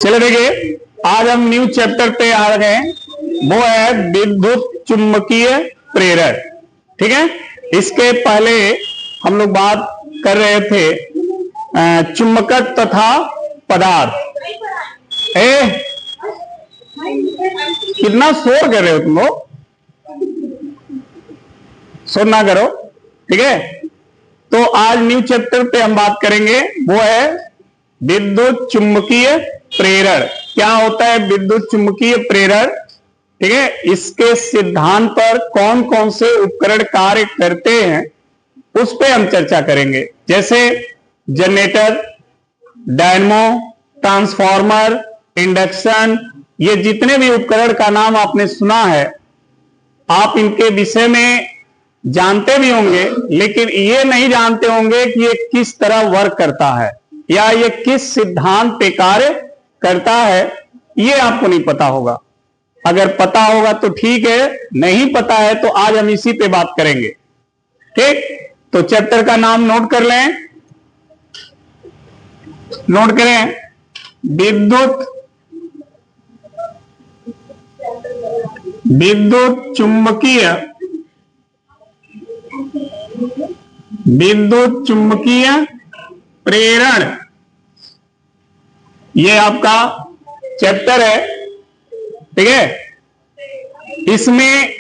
चलो देखिए, आज हम न्यू चैप्टर पे आ गए हैं। वो है विद्युत चुंबकीय प्रेरण। ठीक है, इसके पहले हम लोग बात कर रहे थे चुंबकत्व तथा पदार्थ। कितना शोर कर रहे हो तुम लोग? शोर ना करो, ठीक है। तो आज न्यू चैप्टर पे हम बात करेंगे, वो है विद्युत चुंबकीय प्रेरण। क्या होता है विद्युत चुंबकीय प्रेरण? ठीक है, इसके सिद्धांत पर कौन कौन से उपकरण कार्य करते हैं उस पे हम चर्चा करेंगे। जैसे जनरेटर, डायनमो, ट्रांसफार्मर, इंडक्शन, ये जितने भी उपकरण का नाम आपने सुना है, आप इनके विषय में जानते भी होंगे, लेकिन ये नहीं जानते होंगे कि ये किस तरह वर्क करता है या ये किस सिद्धांत पे कार्य करता है, ये आपको नहीं पता होगा। अगर पता होगा तो ठीक है, नहीं पता है तो आज हम इसी पे बात करेंगे। ठीक, तो चैप्टर का नाम नोट कर लें, नोट करें, विद्युत चुंबकीय प्रेरण, ये आपका चैप्टर है। ठीक है, इसमें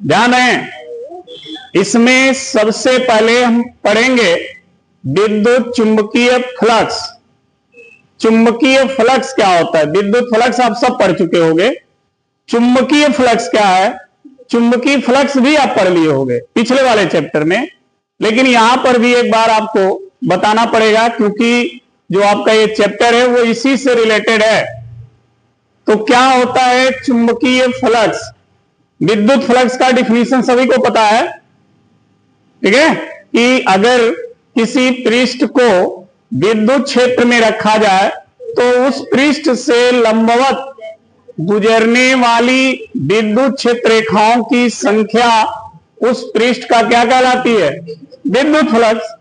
ध्यान है, इसमें सबसे पहले हम पढ़ेंगे विद्युत चुंबकीय फ्लक्स। चुंबकीय फ्लक्स क्या होता है? विद्युत फ्लक्स आप सब पढ़ चुके होंगे। चुंबकीय फ्लक्स क्या है? चुंबकीय फ्लक्स भी आप पढ़ लिए होंगे पिछले वाले चैप्टर में, लेकिन यहां पर भी एक बार आपको बताना पड़ेगा, क्योंकि जो आपका ये चैप्टर है वो इसी से रिलेटेड है। तो क्या होता है चुंबकीय फ्लक्स? विद्युत फ्लक्स का डिफिनीशन सभी को पता है, ठीक है, कि अगर किसी पृष्ठ को विद्युत क्षेत्र में रखा जाए तो उस पृष्ठ से लंबवत गुजरने वाली विद्युत क्षेत्र रेखाओं की संख्या उस पृष्ठ का क्या कहलाती है? विद्युत फ्लक्स।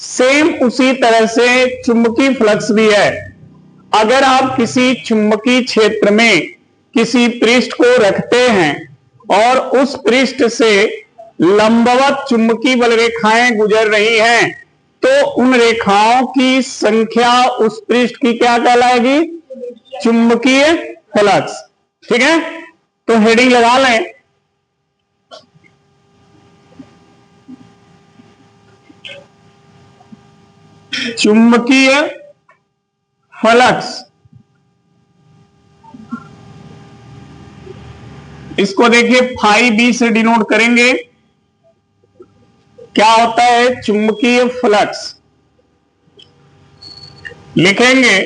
सेम उसी तरह से चुंबकीय फ्लक्स भी है। अगर आप किसी चुंबकीय क्षेत्र में किसी पृष्ठ को रखते हैं और उस पृष्ठ से लंबवत चुंबकीय बल रेखाएं गुजर रही हैं, तो उन रेखाओं की संख्या उस पृष्ठ की क्या कहलाएगी? चुंबकीय फ्लक्स। ठीक है, तो हेडिंग लगा लें, चुंबकीय फ्लक्स। इसको देखिए फाई बी से डिनोट करेंगे। क्या होता है चुंबकीय फ्लक्स? लिखेंगे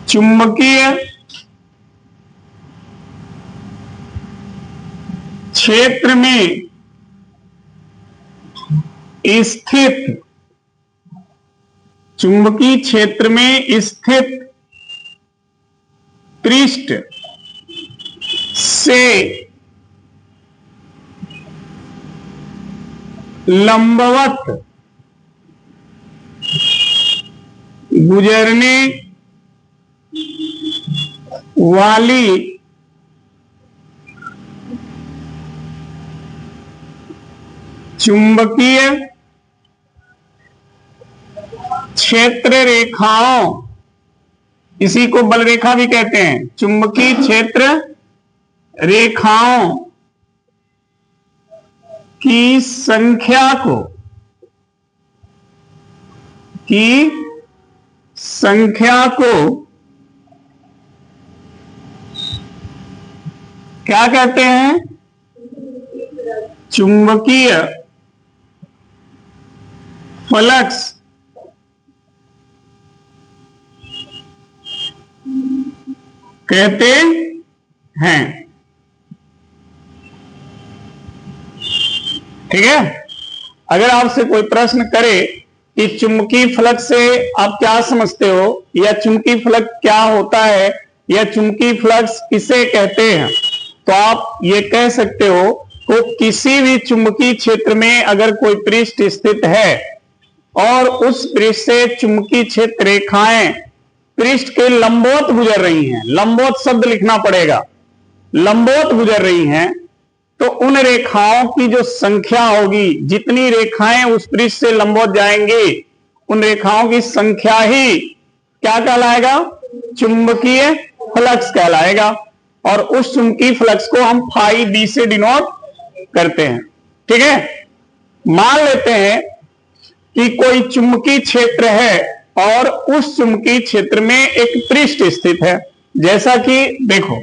चुंबकीय क्षेत्र में स्थित, चुंबकीय क्षेत्र में स्थित पृष्ठ से लंबवत गुजरने वाली चुंबकीय क्षेत्र रेखाओं, इसी को बल रेखा भी कहते हैं, चुंबकीय क्षेत्र रेखाओं की संख्या को क्या कहते हैं? चुंबकीय फ्लक्स कहते हैं। ठीक है, अगर आपसे कोई प्रश्न करे कि चुंबकीय फ्लक्स से आप क्या समझते हो, या चुंबकीय फ्लक्स क्या होता है, या चुंबकीय फ्लक्स किसे कहते हैं, तो आप ये कह सकते हो कि किसी भी चुंबकीय क्षेत्र में अगर कोई पृष्ठ स्थित है और उस पृष्ठ से चुंबकीय क्षेत्र रेखाएं पृष्ठ के लंबवत गुजर रही हैं, लंबवत शब्द लिखना पड़ेगा, लंबवत गुजर रही हैं, तो उन रेखाओं की जो संख्या होगी, जितनी रेखाएं उस पृष्ठ से लंबवत जाएंगी, उन रेखाओं की संख्या ही क्या कहलाएगा? चुंबकीय फ्लक्स कहलाएगा। और उस चुंबकीय फ्लक्स को हम फाई बी से डिनोट करते हैं। ठीक है, मान लेते हैं कि कोई चुंबकीय क्षेत्र है और उस चुंबकीय क्षेत्र में एक पृष्ठ स्थित है, जैसा कि देखो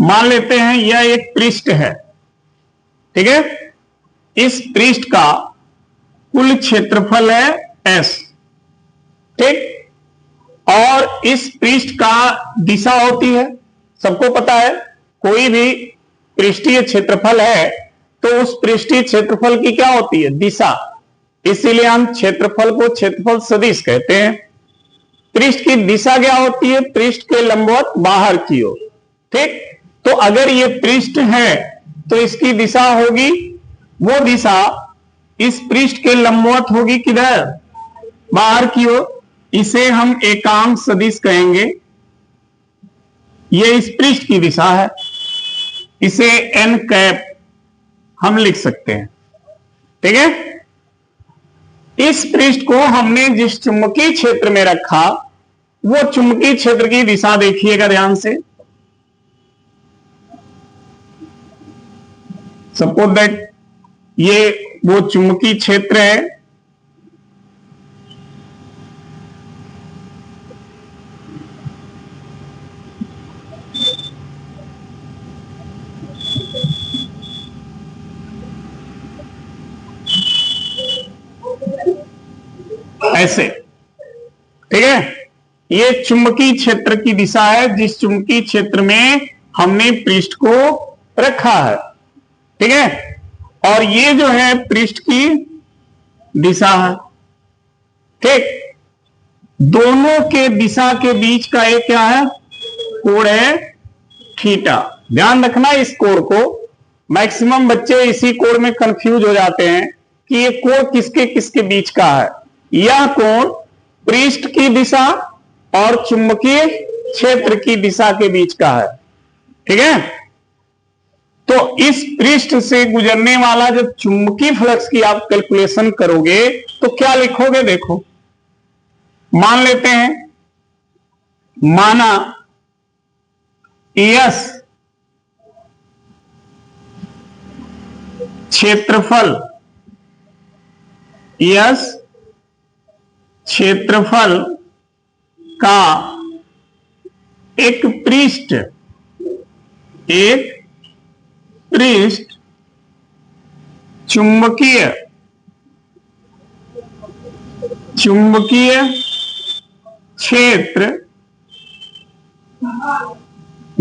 मान लेते हैं यह एक पृष्ठ है। ठीक है, इस पृष्ठ का कुल क्षेत्रफल है S। ठीक, और इस पृष्ठ का दिशा होती है, सबको पता है, कोई भी पृष्ठीय क्षेत्रफल है तो उस पृष्ठीय क्षेत्रफल की क्या होती है? दिशा। इसीलिए हम क्षेत्रफल को क्षेत्रफल सदिश कहते हैं। पृष्ठ की दिशा क्या होती है? पृष्ठ के लंबवत बाहर की ओर। ठीक, तो अगर ये पृष्ठ है तो इसकी दिशा होगी, वो दिशा इस पृष्ठ के लंबवत होगी, किधर? बाहर की ओर। इसे हम एकांक सदिश कहेंगे। ये इस पृष्ठ की दिशा है, इसे n कैप हम लिख सकते हैं। ठीक है, इस पृष्ठ को हमने जिस चुंबकीय क्षेत्र में रखा, वो चुंबकीय क्षेत्र की दिशा देखिएगा ध्यान से। सपोज दैट ये वो चुंबकीय क्षेत्र है, ऐसे। ठीक है, ये चुंबकीय क्षेत्र की दिशा है जिस चुंबकीय क्षेत्र में हमने पृष्ठ को रखा है। ठीक है, और ये जो है पृष्ठ की दिशा है। ठीक, दोनों के दिशा के बीच का एक क्या है? कोण है थीटा। ध्यान रखना इस कोण को, मैक्सिमम बच्चे इसी कोण में कंफ्यूज हो जाते हैं कि ये कोण किसके किसके बीच का है। यह कोण पृष्ठ की दिशा और चुंबकीय क्षेत्र की दिशा के बीच का है। ठीक है, तो इस पृष्ठ से गुजरने वाला जब चुंबकीय फ्लक्स की आप कैलकुलेशन करोगे तो क्या लिखोगे? देखो, मान लेते हैं, माना S क्षेत्रफल, S क्षेत्रफल का एक पृष्ठ चुंबकीय क्षेत्र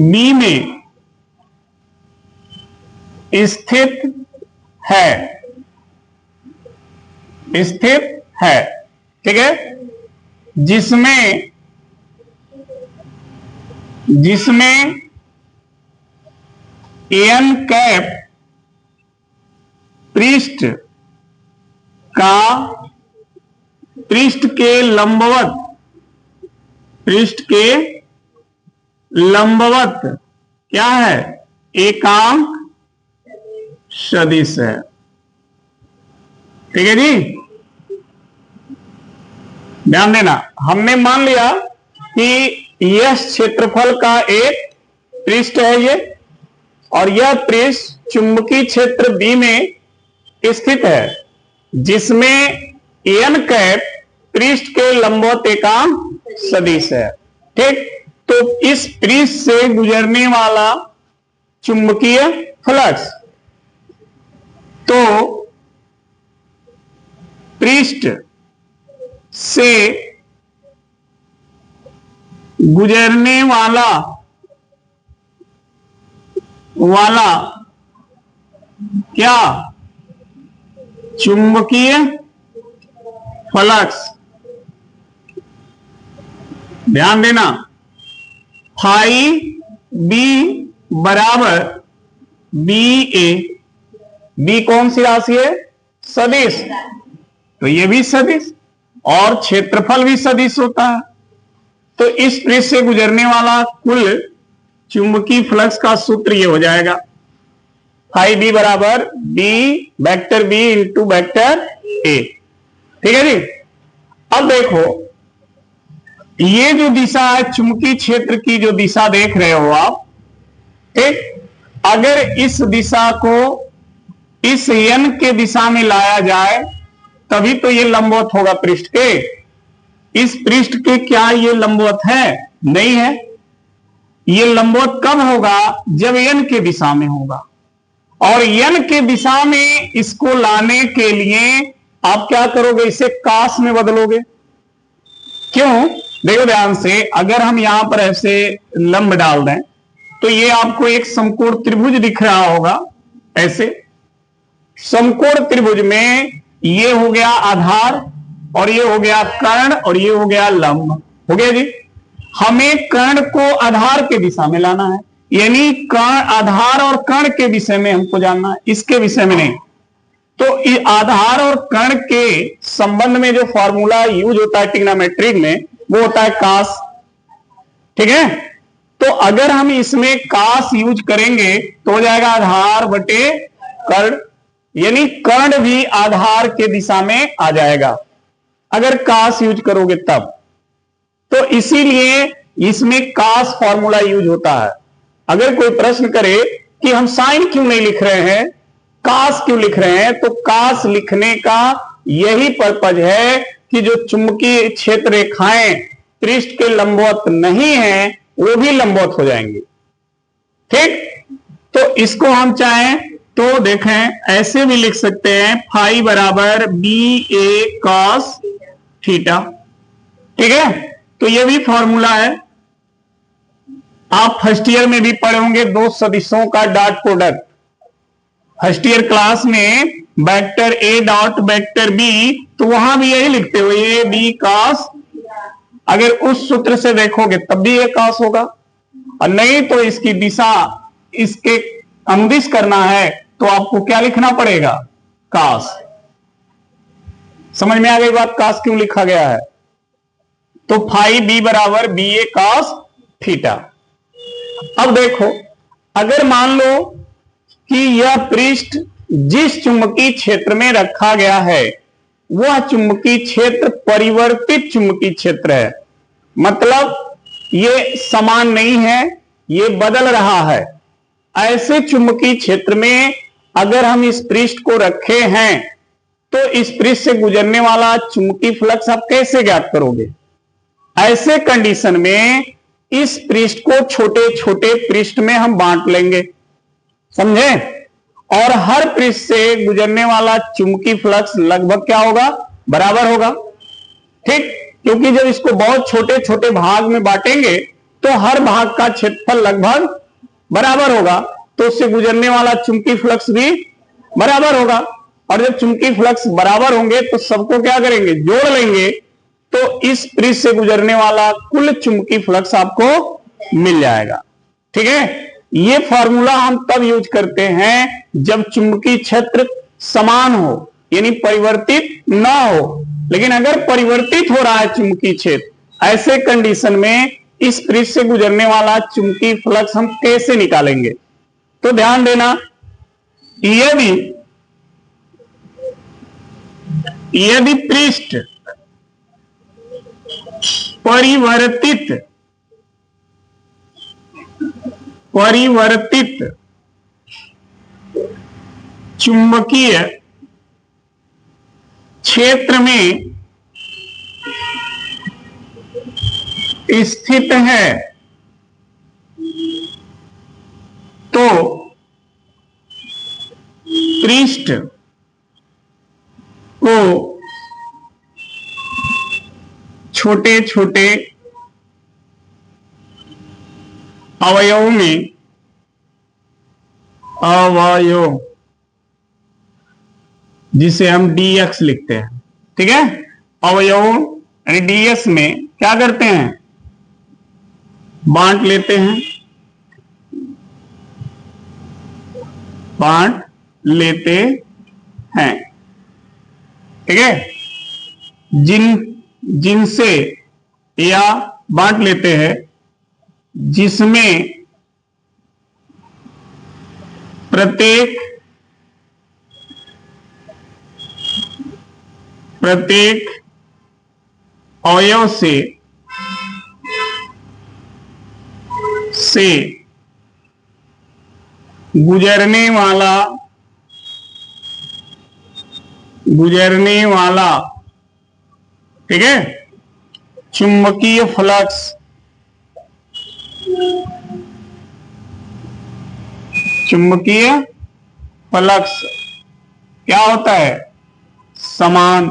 B में स्थित है। ठीक है, जिसमें n कैप पृष्ठ के लंबवत क्या है? एकांक सदिश है। ठीक है जी, ध्यान देना, हमने मान लिया कि यह क्षेत्रफल का एक पृष्ठ है ये, और यह पृष्ठ चुंबकीय क्षेत्र B में स्थित है, जिसमें n कैप पृष्ठ के लंबवत एकांक सदिश है। ठीक, तो इस पृष्ठ से गुजरने वाला चुंबकीय फ्लक्स, तो पृष्ठ से गुजरने वाला क्या? चुंबकीय फ्लक्स। ध्यान देना, फाई बी बराबर बी ए। बी कौन सी राशि है? सदिश। तो ये भी सदिश और क्षेत्रफल भी सदिश होता है। तो इस पृष्ठ से गुजरने वाला कुल चुंबकीय फ्लक्स का सूत्र ये हो जाएगा, फाई बी बराबर B vector B into vector A. ठीक है जी। अब देखो, ये जो दिशा है चुंबकीय क्षेत्र की, जो दिशा देख रहे हो आप, ठीक, अगर इस दिशा को इस यन के दिशा में लाया जाए तभी तो ये लंबवत होगा पृष्ठ के। इस पृष्ठ के क्या ये लंबवत है? नहीं है। ये लंबवत कब होगा? जब यन के दिशा में होगा। और यन के दिशा में इसको लाने के लिए आप क्या करोगे? इसे कास में बदलोगे। क्यों? देखो ध्यान से, अगर हम यहां पर ऐसे लंब डाल दें तो ये आपको एक समकोण त्रिभुज दिख रहा होगा। ऐसे समकोण त्रिभुज में ये हो गया आधार और ये हो गया कर्ण और ये हो गया लंब। हो गया जी। हमें कर्ण को आधार के दिशा में लाना है, यानी कर्ण, आधार और कर्ण के विषय में हमको जानना है, इसके विषय में नहीं। तो आधार और कर्ण के संबंध में जो फॉर्मूला यूज होता है ट्रिग्नोमेट्री में, वो होता है कास। ठीक है। तो अगर हम इसमें कास यूज करेंगे तो हो जाएगा आधार बटे कर्ण, यानी कर्ण भी आधार के दिशा में आ जाएगा अगर कास यूज करोगे तब। तो इसीलिए इसमें कास फॉर्मूला यूज होता है। अगर कोई प्रश्न करे कि हम साइन क्यों नहीं लिख रहे हैं, कास क्यों लिख रहे हैं, तो कास लिखने का यही पर्पज है कि जो चुंबकीय क्षेत्र रेखाएं पृष्ठ के लंबवत नहीं है वो भी लंबवत हो जाएंगी। ठीक। तो इसको हम चाहें तो देखें ऐसे भी लिख सकते हैं, फाई बराबर बी ए कॉस थीटा। ठीक है। तो ये भी फॉर्मूला है। आप फर्स्ट ईयर में भी पढ़े होंगे दो सदिशों का dot product. First year class में vector A dot vector B, तो वहां भी यही लिखते हो, ए बी कॉस। अगर उस सूत्र से देखोगे तब भी ये कॉस होगा, और नहीं तो इसकी दिशा इसके अनुदिश करना है तो आपको क्या लिखना पड़ेगा? कास। समझ में आ गई बात, कास क्यों लिखा गया है? तो फाई बी बराबर बी ए कॉस थीटा। अब देखो, अगर मान लो कि यह पृष्ठ जिस चुंबकीय क्षेत्र में रखा गया है वह चुंबकीय क्षेत्र परिवर्तित चुंबकीय क्षेत्र है, मतलब ये समान नहीं है, ये बदल रहा है। ऐसे चुंबकीय क्षेत्र में अगर हम इस पृष्ठ को रखे हैं तो इस पृष्ठ से गुजरने वाला चुंबकीय फ्लक्स आप कैसे ज्ञात करोगे? ऐसे कंडीशन में इस पृष्ठ को छोटे छोटे पृष्ठ में हम बांट लेंगे, समझे? और हर पृष्ठ से गुजरने वाला चुंबकीय फ्लक्स लगभग क्या होगा? बराबर होगा। ठीक। क्योंकि जब इसको बहुत छोटे छोटे भाग में बांटेंगे तो हर भाग का क्षेत्रफल लगभग बराबर होगा, तो उससे गुजरने वाला चुंबकीय फ्लक्स भी बराबर होगा। और जब चुंबकीय फ्लक्स बराबर होंगे तो सबको क्या करेंगे? जोड़ लेंगे, तो इस पृष्ठ से गुजरने वाला कुल चुंबकीय फ्लक्स आपको मिल जाएगा। ठीक है। ये फॉर्मूला हम तब यूज करते हैं जब चुंबकीय क्षेत्र समान हो, यानी परिवर्तित ना हो। लेकिन अगर परिवर्तित हो रहा है चुंबकीय क्षेत्र, ऐसे कंडीशन में इस पृष्ठ से गुजरने वाला चुंबकीय फ्लक्स हम कैसे निकालेंगे? तो ध्यान देना, यदि पृष्ठ परिवर्तित चुंबकीय क्षेत्र में स्थित है तो पृष्ठ को छोटे छोटे अवयवों में जिसे हम dx लिखते हैं, ठीक है, अवयवों यानी ds में क्या करते हैं? बांट लेते हैं। बांट लेते हैं। ठीक है, जिनसे या बांट लेते हैं जिसमें प्रत्येक अवयव से गुजरने वाला ठीक है चुंबकीय फ्लक्स क्या होता है? समान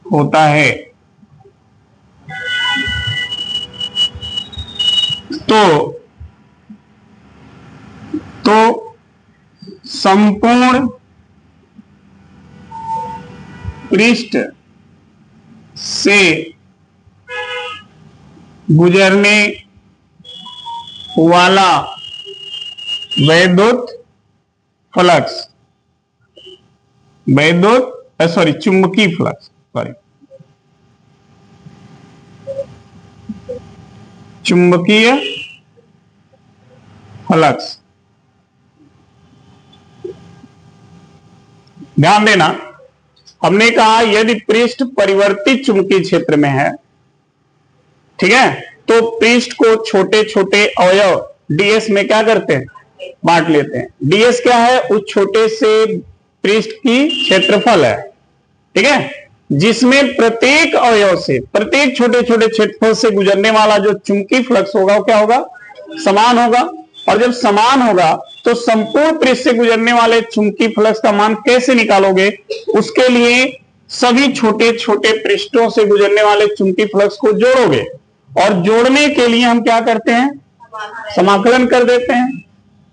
होता है। तो संपूर्ण पृष्ठ से गुजरने वाला वैद्युत फ्लक्स चुंबकीय फ्लक्स चुंबकीय फ्लक्स। ध्यान देना, हमने कहा यदि पृष्ठ परिवर्तित चुंबकीय क्षेत्र में है, ठीक है, तो पृष्ठ को छोटे छोटे अवयव डीएस में क्या करते हैं? बांट लेते हैं। डीएस क्या है? उस छोटे से पृष्ठ की क्षेत्रफल है, ठीक है, जिसमें प्रत्येक अवयव से, प्रत्येक छोटे छोटे क्षेत्रफल से गुजरने वाला जो चुंबकीय फ्लक्स होगा वो क्या होगा? समान होगा। और जब समान होगा तो संपूर्ण पृष्ठ से गुजरने वाले चुंबकीय फ्लक्स का मान कैसे निकालोगे? उसके लिए सभी छोटे छोटे पृष्ठों से गुजरने वाले चुंबकीय फ्लक्स को जोड़ोगे, और जोड़ने के लिए हम क्या करते हैं? समाकलन कर देते हैं।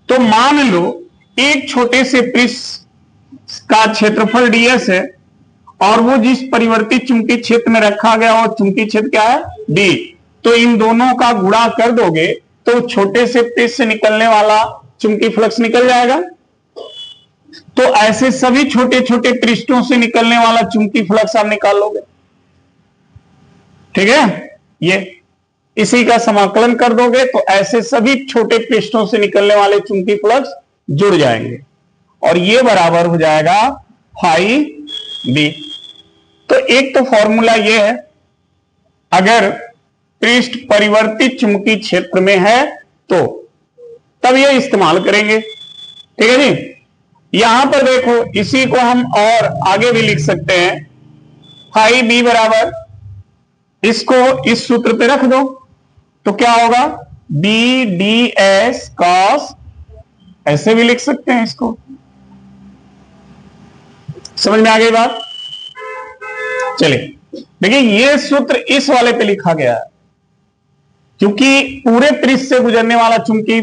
तो मान लो एक छोटे से पृष्ठ का क्षेत्रफल डीएस है, और वो जिस परिवर्तित चुंबकीय क्षेत्र में रखा गया वो चुंबकीय क्षेत्र क्या है? डी। तो इन दोनों का गुणा कर दोगे तो छोटे से पृष्ठ से निकलने वाला चुंबकीय फ्लक्स निकल जाएगा। तो ऐसे सभी छोटे छोटे पृष्ठों से निकलने वाला चुंबकीय फ्लक्स आप निकाल लोगे। ठीक है, ये इसी का समाकलन कर दोगे तो ऐसे सभी छोटे पृष्ठों से निकलने वाले चुंबकीय फ्लक्स जुड़ जाएंगे, और ये बराबर हो जाएगा फाई बी। तो एक तो फॉर्मूला ये है, अगर पृष्ठ परिवर्तित चुंबकीय क्षेत्र में है तो तब ये इस्तेमाल करेंगे। ठीक है जी, यहां पर देखो इसी को हम और आगे भी लिख सकते हैं, फाई बी बराबर, इसको इस सूत्र पे रख दो तो क्या होगा? बी डी एस कॉस, ऐसे भी लिख सकते हैं इसको। समझ में आ गई बात? चलिए देखिए, ये सूत्र इस वाले पे लिखा गया है क्योंकि पूरे पृष्ठ से गुजरने वाला चुंबकीय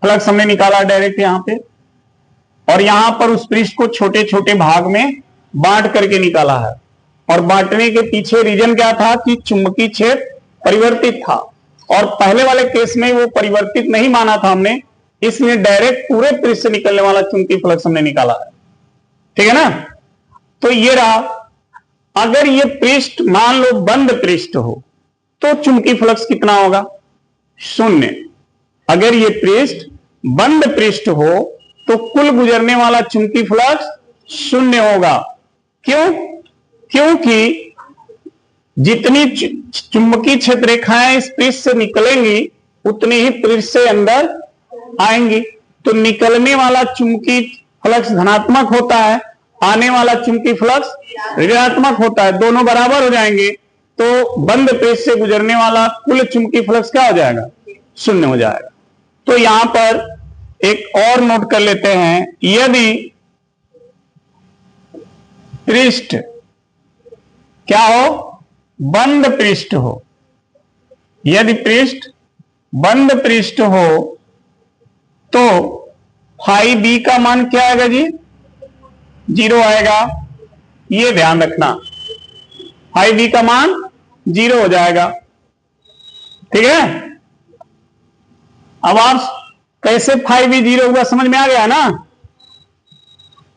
फ्लक्स हमने निकाला डायरेक्ट यहां पे, और यहां पर उस पृष्ठ को छोटे छोटे भाग में बांट करके निकाला है। और बांटने के पीछे रीजन क्या था कि चुंबकीय क्षेत्र परिवर्तित था, और पहले वाले केस में वो परिवर्तित नहीं माना था हमने, इसलिए डायरेक्ट पूरे पृष्ठ से निकलने वाला चुंबकीय फ्लक्स हमने निकाला है। ठीक है ना? तो ये रहा, अगर ये पृष्ठ मान लो बंद पृष्ठ हो तो चुंबकीय फ्लक्स कितना होगा? 0। अगर ये पृष्ठ बंद पृष्ठ हो तो कुल गुजरने वाला चुंबकीय फ्लक्स 0 होगा। क्यों? क्योंकि जितनी चुंबकीय क्षेत्र रेखाएं इस पृष्ठ से निकलेंगी उतनी ही पृष्ठ से अंदर आएंगी। तो निकलने वाला चुंबकीय फ्लक्स धनात्मक होता है, आने वाला चुंबकीय फ्लक्स ऋणात्मक होता है, दोनों बराबर हो जाएंगे। तो बंद पृष्ठ से गुजरने वाला कुल चुंबकीय फ्लक्स क्या हो जाएगा? 0 हो जाएगा। तो यहां पर एक और नोट कर लेते हैं, यदि पृष्ठ क्या हो? बंद पृष्ठ हो, यदि पृष्ठ बंद पृष्ठ हो तो फाई बी का मान क्या आएगा जी? 0 आएगा। ये ध्यान रखना, फाई बी का मान 0 हो जाएगा। ठीक है, अब आप कैसे फाई बी 0 हुआ समझ में आ गया ना?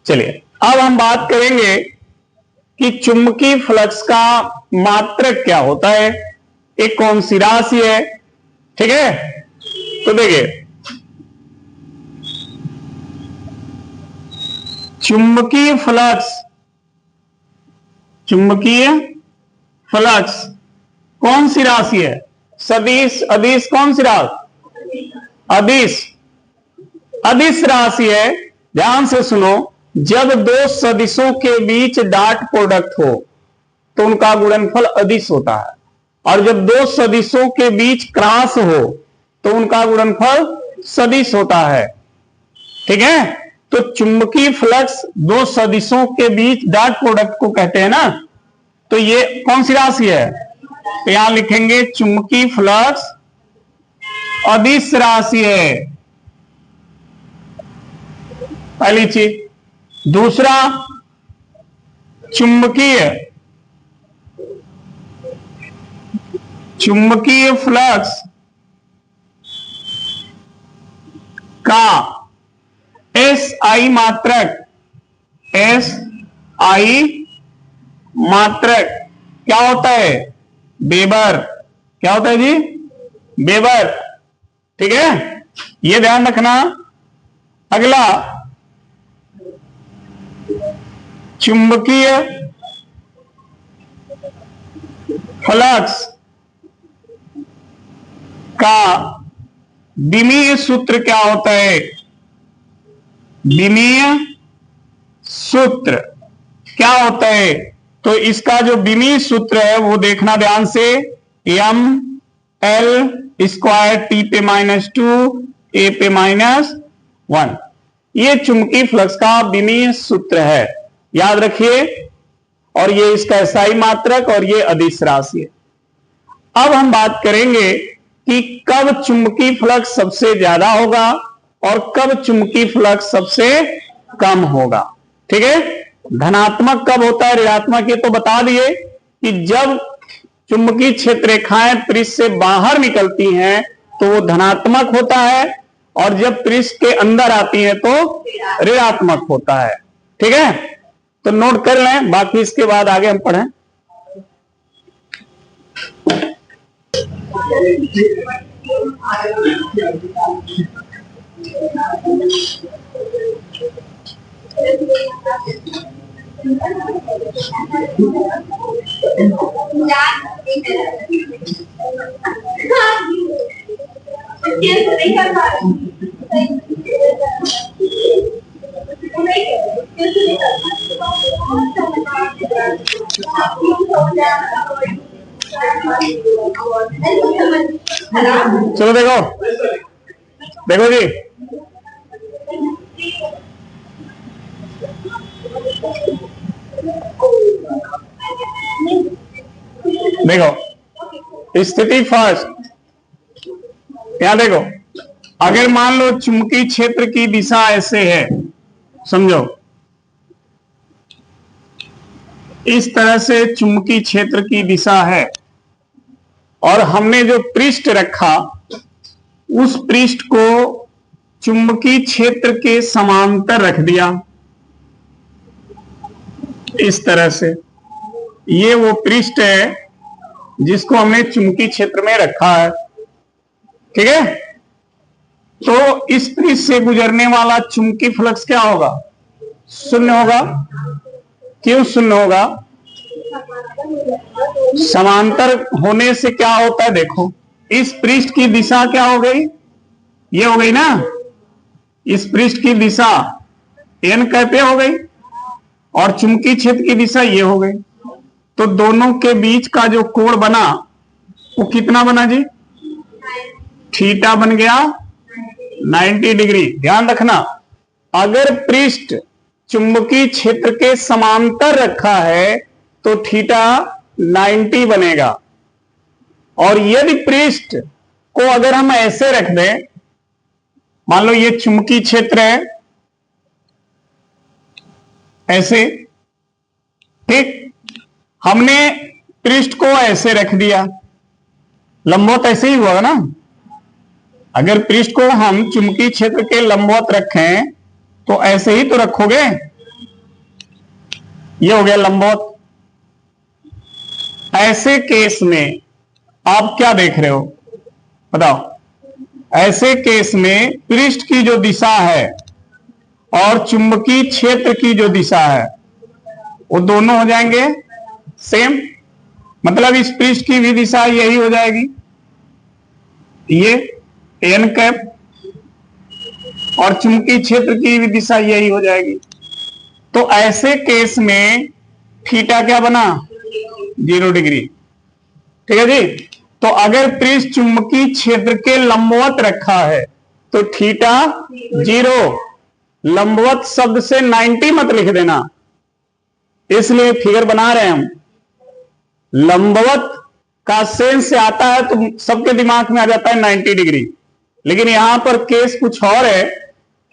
चलिए अब हम बात करेंगे कि चुंबकीय फ्लक्स का मात्रक क्या होता है, एक कौन सी राशि है। ठीक है, तो देखिए चुंबकीय फ्लक्स कौन सी राशि है, सदिश अदिश, कौन सी राशि, अदिश राशि है। ध्यान से सुनो, जब दो सदिशों के बीच डॉट प्रोडक्ट हो तो उनका गुणनफल अदिश होता है, और जब दो सदिशों के बीच क्रॉस हो तो उनका गुणनफल सदिश होता है। ठीक है, तो चुंबकीय फ्लक्स दो सदिशों के बीच डॉट प्रोडक्ट को कहते हैं ना, तो ये कौन सी राशि है, तो यहां लिखेंगे चुंबकीय फ्लक्स अदिश राशि है, पहली चीज। दूसरा, चुंबकीय फ्लक्स का SI मात्रक क्या होता है, वेबर। क्या होता है जी, वेबर। ठीक है, ये ध्यान रखना। अगला, चुंबकीय फ्लक्स का विमीय सूत्र क्या होता है, विमीय सूत्र क्या होता है, तो इसका जो विमीय सूत्र है वो देखना ध्यान से, mL² T पे -2 A पे -1, ये चुंबकीय फ्लक्स का विमीय सूत्र है, याद रखिए। और ये इसका SI मात्रक और ये अदिश राशि है। अब हम बात करेंगे कि कब चुंबकीय फ्लक्स सबसे ज्यादा होगा और कब चुंबकीय फ्लक्स सबसे कम होगा। ठीक है, धनात्मक कब होता है, ऋणात्मक, ये तो बता दिए कि जब चुंबकीय क्षेत्र रेखाएं पृष्ठ से बाहर निकलती हैं तो वो धनात्मक होता है, और जब पृष्ठ के अंदर आती है तो ऋणात्मक होता है। ठीक है, तो नोट कर लें, बाकी इसके बाद आगे हम पढ़ें। चलो देखो, देखो जी, देखो स्थिति फर्स्ट, यहां देखो, अगर मान लो चुंबकीय क्षेत्र की दिशा ऐसे है, समझो इस तरह से चुंबकीय क्षेत्र की दिशा है, और हमने जो पृष्ठ रखा उस पृष्ठ को चुंबकीय क्षेत्र के समांतर रख दिया इस तरह से। ये वो पृष्ठ है जिसको हमने चुंबकीय क्षेत्र में रखा है। ठीक है, तो इस पृष्ठ से गुजरने वाला चुंबकीय फ्लक्स क्या होगा, शून्य होगा। क्यों शून्य होगा, समांतर होने से क्या होता है, देखो इस पृष्ठ की दिशा क्या हो गई, ये हो गई ना, इस पृष्ठ की दिशा n कैपे हो गई, और चुंबकीय क्षेत्र की दिशा ये हो गई, तो दोनों के बीच का जो कोण बना वो कितना बना जी, थीटा बन गया 90 डिग्री। ध्यान रखना, अगर पृष्ठ चुंबकीय क्षेत्र के समांतर रखा है तो थीटा 90 बनेगा, और यदि पृष्ठ को अगर हम ऐसे रख दें, मान लो ये चुंबकीय क्षेत्र है ऐसे, ठीक, हमने पृष्ठ को ऐसे रख दिया, लंबवत ऐसे ही हुआ ना। अगर पृष्ठ को हम चुंबकीय क्षेत्र के लंबवत रखें तो ऐसे ही तो रखोगे, ये हो गया लंबवत। ऐसे केस में आप क्या देख रहे हो बताओ? ऐसे केस में पृष्ठ की जो दिशा है और चुंबकीय क्षेत्र की जो दिशा है वो दोनों हो जाएंगे सेम। मतलब इस पृष्ठ की भी दिशा यही हो जाएगी, ये एन कैप, और चुंबकीय क्षेत्र की भी दिशा यही हो जाएगी। तो ऐसे केस में थीटा क्या बना? 0 डिग्री। ठीक है जी। तो अगर पृष्ठ चुंबकीय क्षेत्र के लंबवत रखा है तो थीटा 0। लंबवत शब्द से 90 मत लिख देना, इसलिए फिगर बना रहे हैं हम। लंबवत का सेंस से आता है तो सबके दिमाग में आ जाता है 90 डिग्री, लेकिन यहां पर केस कुछ और है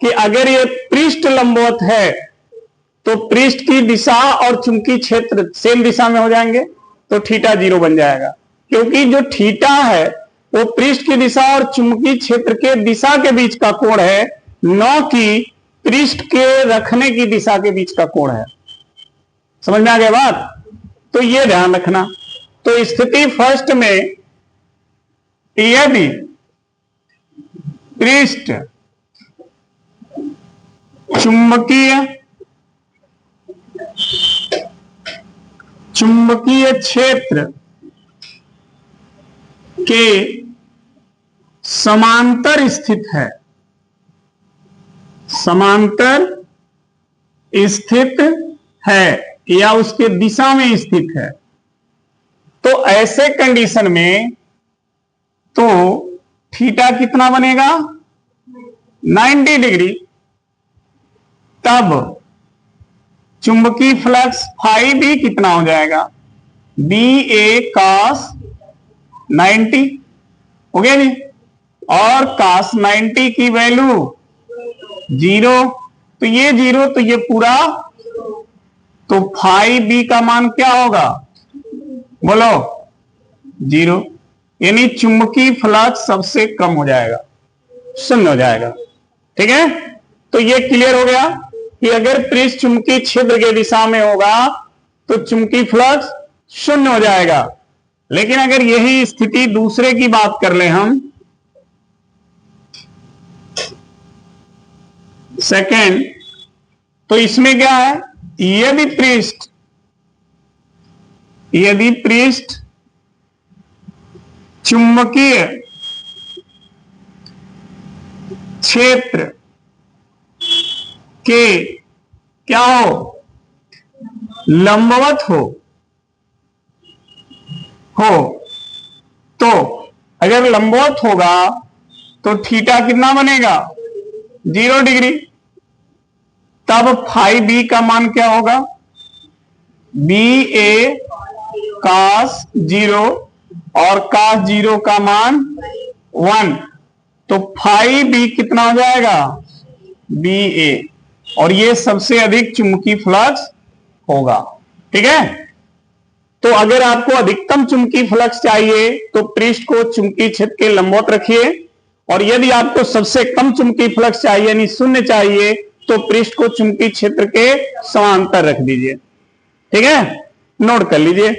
कि अगर ये पृष्ठ लंबवत है तो पृष्ठ की दिशा और चुंबकीय क्षेत्र सेम दिशा में हो जाएंगे, तो थीटा 0 बन जाएगा। क्योंकि जो थीटा है वो पृष्ठ की दिशा और चुंबकीय क्षेत्र के दिशा के बीच का कोण है, न कि पृष्ठ के रखने की दिशा के बीच का कोण है। समझ में आ गया बात? तो ये ध्यान रखना। तो स्थिति फर्स्ट में यदि पृष्ठ चुंबकीय क्षेत्र के समांतर स्थित है, समांतर स्थित है या उसके दिशा में स्थित है, तो ऐसे कंडीशन में तो थीटा कितना बनेगा? 90 डिग्री। तब चुंबकीय फ्लक्स फाई भी कितना हो जाएगा? बी ए कॉस 90 हो गया जी। और कॉस 90 की वैल्यू 0, तो ये 0 तो ये पूरा, तो फाई बी का मान क्या होगा बोलो? 0। यानी चुंबकीय फ्लक्स सबसे कम हो जाएगा, शून्य हो जाएगा। ठीक है, तो ये क्लियर हो गया कि अगर पृष्ठ चुंबकीय क्षेत्र के दिशा में होगा तो चुंबकीय फ्लक्स शून्य हो जाएगा। लेकिन अगर यही स्थिति दूसरे की बात कर ले हम, सेकेंड, तो इसमें क्या है? यदि पृष्ठ चुंबकीय क्षेत्र के क्या हो? लंबवत हो तो अगर लंबवत होगा तो थीटा कितना बनेगा? 0 डिग्री। तब फाई बी का मान क्या होगा? बी ए कॉस 0 और कॉस 0 का मान 1, तो फाई बी कितना हो जाएगा? बी ए, और ये सबसे अधिक चुंबकीय फ्लक्स होगा। ठीक है, तो अगर आपको अधिकतम चुंबकीय फ्लक्स चाहिए तो पृष्ठ को चुंबकीय क्षेत्र के लंबवत रखिए, और यदि आपको सबसे कम चुंबकीय फ्लक्स चाहिए यानी शून्य चाहिए तो पृष्ठ को चुंबकीय क्षेत्र के समांतर रख दीजिए। ठीक है, नोट कर लीजिए।